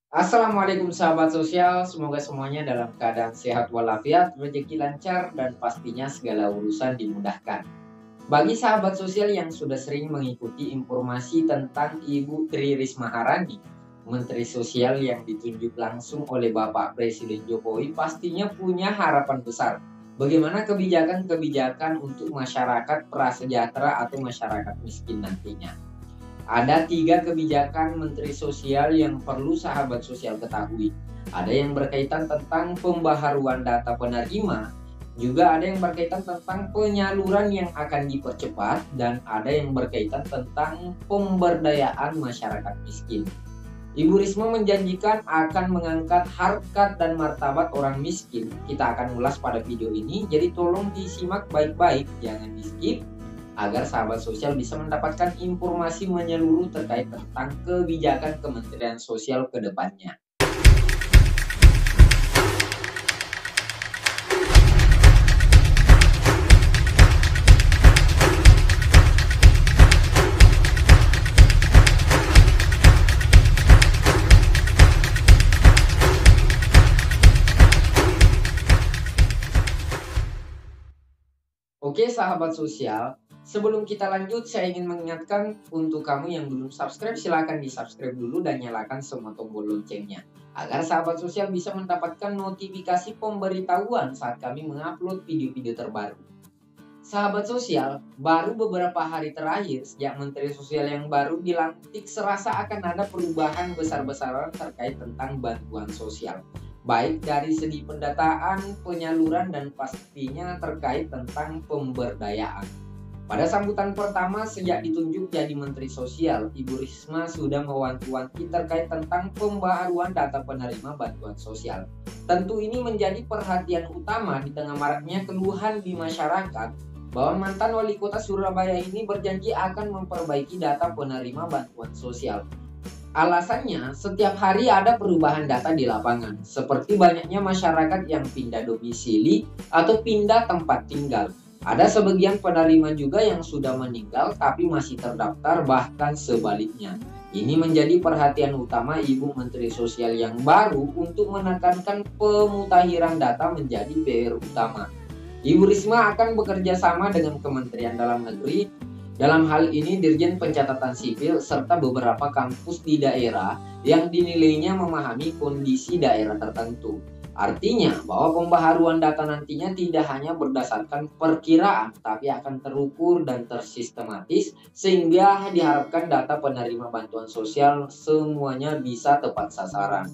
Assalamualaikum sahabat sosial, semoga semuanya dalam keadaan sehat walafiat, rezeki lancar, dan pastinya segala urusan dimudahkan. Bagi sahabat sosial yang sudah sering mengikuti informasi tentang Ibu Tri Risma Harani, Menteri Sosial yang ditunjuk langsung oleh Bapak Presiden Jokowi, pastinya punya harapan besar. Bagaimana kebijakan-kebijakan untuk masyarakat prasejahtera atau masyarakat miskin nantinya. Ada 3 kebijakan Menteri Sosial yang perlu sahabat sosial ketahui. Ada yang berkaitan tentang pembaharuan data penerima, juga ada yang berkaitan tentang penyaluran yang akan dipercepat, dan ada yang berkaitan tentang pemberdayaan masyarakat miskin. Ibu Risma menjanjikan akan mengangkat harkat dan martabat orang miskin. Kita akan ulas pada video ini, jadi tolong disimak baik-baik, jangan di-skip agar sahabat sosial bisa mendapatkan informasi menyeluruh terkait tentang kebijakan Kementerian Sosial ke depannya. Oke sahabat sosial, sebelum kita lanjut saya ingin mengingatkan untuk kamu yang belum subscribe, silahkan di subscribe dulu dan nyalakan semua tombol loncengnya agar sahabat sosial bisa mendapatkan notifikasi pemberitahuan saat kami mengupload video-video terbaru. Sahabat sosial, baru beberapa hari terakhir sejak Menteri Sosial yang baru dilantik serasa akan ada perubahan besar-besaran terkait tentang bantuan sosial. Baik dari segi pendataan, penyaluran, dan pastinya terkait tentang pemberdayaan. Pada sambutan pertama sejak ditunjuk jadi Menteri Sosial, Ibu Risma sudah mewanti-wanti terkait tentang pembaharuan data penerima bantuan sosial. Tentu ini menjadi perhatian utama di tengah maraknya keluhan di masyarakat bahwa mantan wali kota Surabaya ini berjanji akan memperbaiki data penerima bantuan sosial. Alasannya, setiap hari ada perubahan data di lapangan, seperti banyaknya masyarakat yang pindah domisili atau pindah tempat tinggal. Ada sebagian penerima juga yang sudah meninggal tapi masih terdaftar, bahkan sebaliknya. Ini menjadi perhatian utama Ibu Menteri Sosial yang baru untuk menekankan pemutahiran data menjadi PR utama. Ibu Risma akan bekerja sama dengan Kementerian Dalam Negeri, dalam hal ini Dirjen Pencatatan Sipil, serta beberapa kampus di daerah yang dinilainya memahami kondisi daerah tertentu. Artinya bahwa pembaharuan data nantinya tidak hanya berdasarkan perkiraan, tapi akan terukur dan tersistematis sehingga diharapkan data penerima bantuan sosial semuanya bisa tepat sasaran.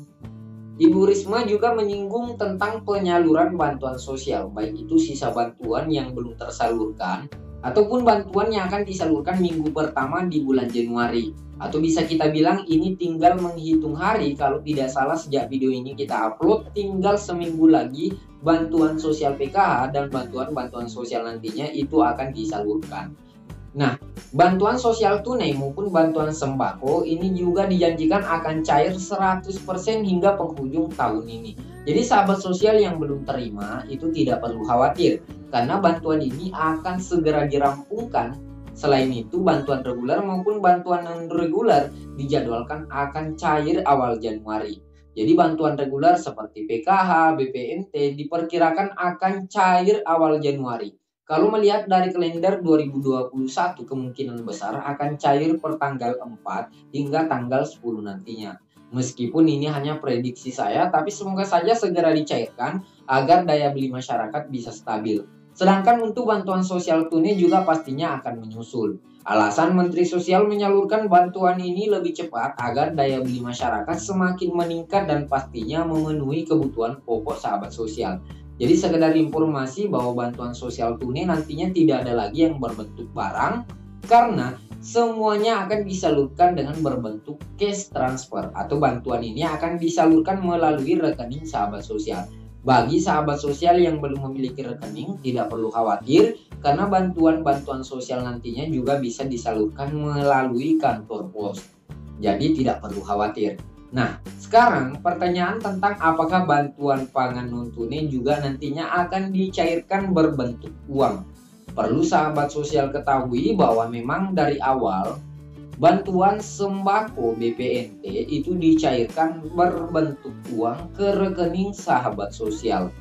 Ibu Risma juga menyinggung tentang penyaluran bantuan sosial, baik itu sisa bantuan yang belum tersalurkan ataupun bantuan yang akan disalurkan minggu pertama di bulan Januari. Atau bisa kita bilang ini tinggal menghitung hari, kalau tidak salah sejak video ini kita upload tinggal seminggu lagi bantuan sosial PKH dan bantuan-bantuan sosial nantinya itu akan disalurkan. Nah, bantuan sosial tunai maupun bantuan sembako ini juga dijanjikan akan cair 100% hingga penghujung tahun ini. Jadi sahabat sosial yang belum terima itu tidak perlu khawatir, karena bantuan ini akan segera dirampungkan. Selain itu, bantuan reguler maupun bantuan non-reguler dijadwalkan akan cair awal Januari. Jadi bantuan reguler seperti PKH, BPNT diperkirakan akan cair awal Januari. Kalau melihat dari kalender 2021, kemungkinan besar akan cair per tanggal 4 hingga tanggal 10 nantinya. Meskipun ini hanya prediksi saya, tapi semoga saja segera dicairkan agar daya beli masyarakat bisa stabil. Sedangkan untuk bantuan sosial tunai juga pastinya akan menyusul. Alasan Menteri Sosial menyalurkan bantuan ini lebih cepat agar daya beli masyarakat semakin meningkat dan pastinya memenuhi kebutuhan pokok sahabat sosial. Jadi sekedar informasi bahwa bantuan sosial tunai nantinya tidak ada lagi yang berbentuk barang, karena semuanya akan disalurkan dengan berbentuk cash transfer, atau bantuan ini akan disalurkan melalui rekening sahabat sosial. Bagi sahabat sosial yang belum memiliki rekening tidak perlu khawatir, karena bantuan-bantuan sosial nantinya juga bisa disalurkan melalui kantor pos. Jadi tidak perlu khawatir. Nah, sekarang pertanyaan tentang apakah bantuan pangan non tunai juga nantinya akan dicairkan berbentuk uang. Perlu sahabat sosial ketahui bahwa memang dari awal Bantuan sembako BPNT itu dicairkan berbentuk uang ke rekening sahabat sosial.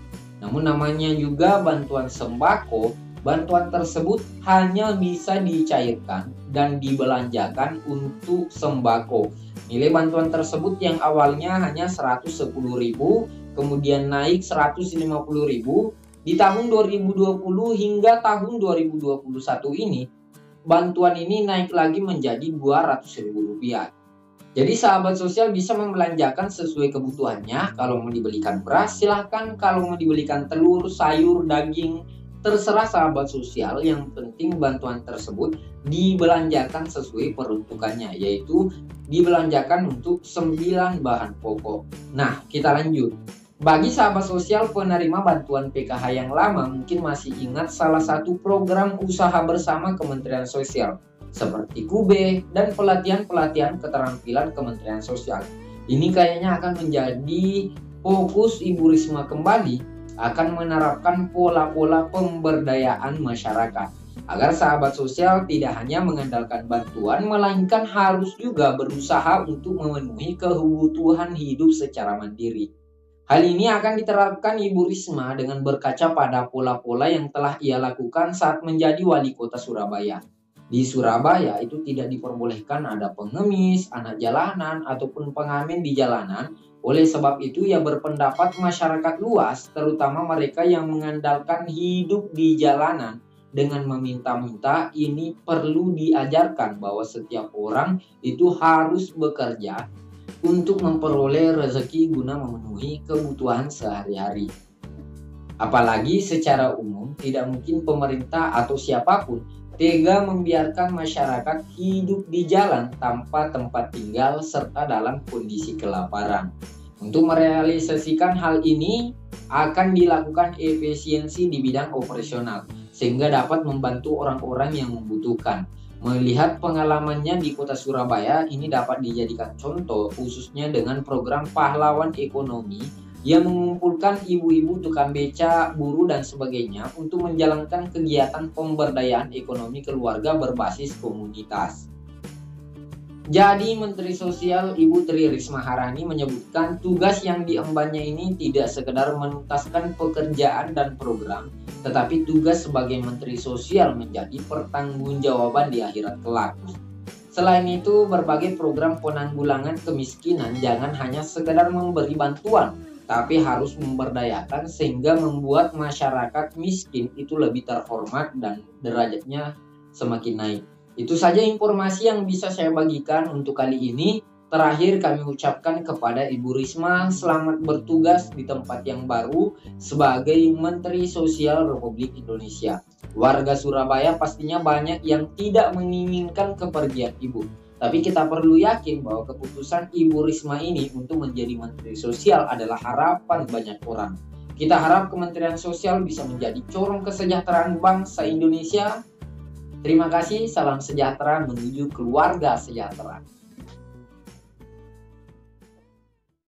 Namun namanya juga bantuan sembako, bantuan tersebut hanya bisa dicairkan dan dibelanjakan untuk sembako. Nilai bantuan tersebut yang awalnya hanya 110.000, kemudian naik 150.000 di tahun 2020 hingga tahun 2021 ini. Bantuan ini naik lagi menjadi Rp200.000. Jadi sahabat sosial bisa membelanjakan sesuai kebutuhannya. Kalau mau dibelikan beras silahkan, kalau mau dibelikan telur, sayur, daging, terserah sahabat sosial. Yang penting bantuan tersebut dibelanjakan sesuai peruntukannya, yaitu dibelanjakan untuk 9 bahan pokok. Nah, kita lanjut. Bagi sahabat sosial penerima bantuan PKH yang lama mungkin masih ingat salah satu program usaha bersama Kementerian Sosial seperti KUBE dan pelatihan-pelatihan keterampilan Kementerian Sosial. Ini kayaknya akan menjadi fokus Ibu Risma kembali, akan menerapkan pola-pola pemberdayaan masyarakat agar sahabat sosial tidak hanya mengandalkan bantuan melainkan harus juga berusaha untuk memenuhi kebutuhan hidup secara mandiri. Hal ini akan diterapkan Ibu Risma dengan berkaca pada pola-pola yang telah ia lakukan saat menjadi wali kota Surabaya. Di Surabaya itu tidak diperbolehkan ada pengemis, anak jalanan, ataupun pengamen di jalanan. Oleh sebab itu ia berpendapat masyarakat luas, terutama mereka yang mengandalkan hidup di jalanan, dengan meminta-minta ini perlu diajarkan bahwa setiap orang itu harus bekerja untuk memperoleh rezeki guna memenuhi kebutuhan sehari-hari. Apalagi secara umum tidak mungkin pemerintah atau siapapun tega membiarkan masyarakat hidup di jalan tanpa tempat tinggal serta dalam kondisi kelaparan. Untuk merealisasikan hal ini akan dilakukan efisiensi di bidang operasional sehingga dapat membantu orang-orang yang membutuhkan. Melihat pengalamannya di kota Surabaya, ini dapat dijadikan contoh khususnya dengan program pahlawan ekonomi yang mengumpulkan ibu-ibu tukang beca, buruh dan sebagainya untuk menjalankan kegiatan pemberdayaan ekonomi keluarga berbasis komunitas. Jadi Menteri Sosial Ibu Tri Risma Hari ini menyebutkan tugas yang diembannya ini tidak sekedar menuntaskan pekerjaan dan program, tetapi tugas sebagai Menteri Sosial menjadi pertanggungjawaban di akhirat kelak. Selain itu, berbagai program penanggulangan kemiskinan jangan hanya sekedar memberi bantuan, tapi harus memberdayakan sehingga membuat masyarakat miskin itu lebih terhormat dan derajatnya semakin naik. Itu saja informasi yang bisa saya bagikan untuk kali ini. Terakhir kami ucapkan kepada Ibu Risma selamat bertugas di tempat yang baru sebagai Menteri Sosial Republik Indonesia. Warga Surabaya pastinya banyak yang tidak menginginkan kepergian Ibu. Tapi kita perlu yakin bahwa keputusan Ibu Risma ini untuk menjadi Menteri Sosial adalah harapan banyak orang. Kita harap Kementerian Sosial bisa menjadi corong kesejahteraan bangsa Indonesia. Terima kasih, salam sejahtera menuju keluarga sejahtera.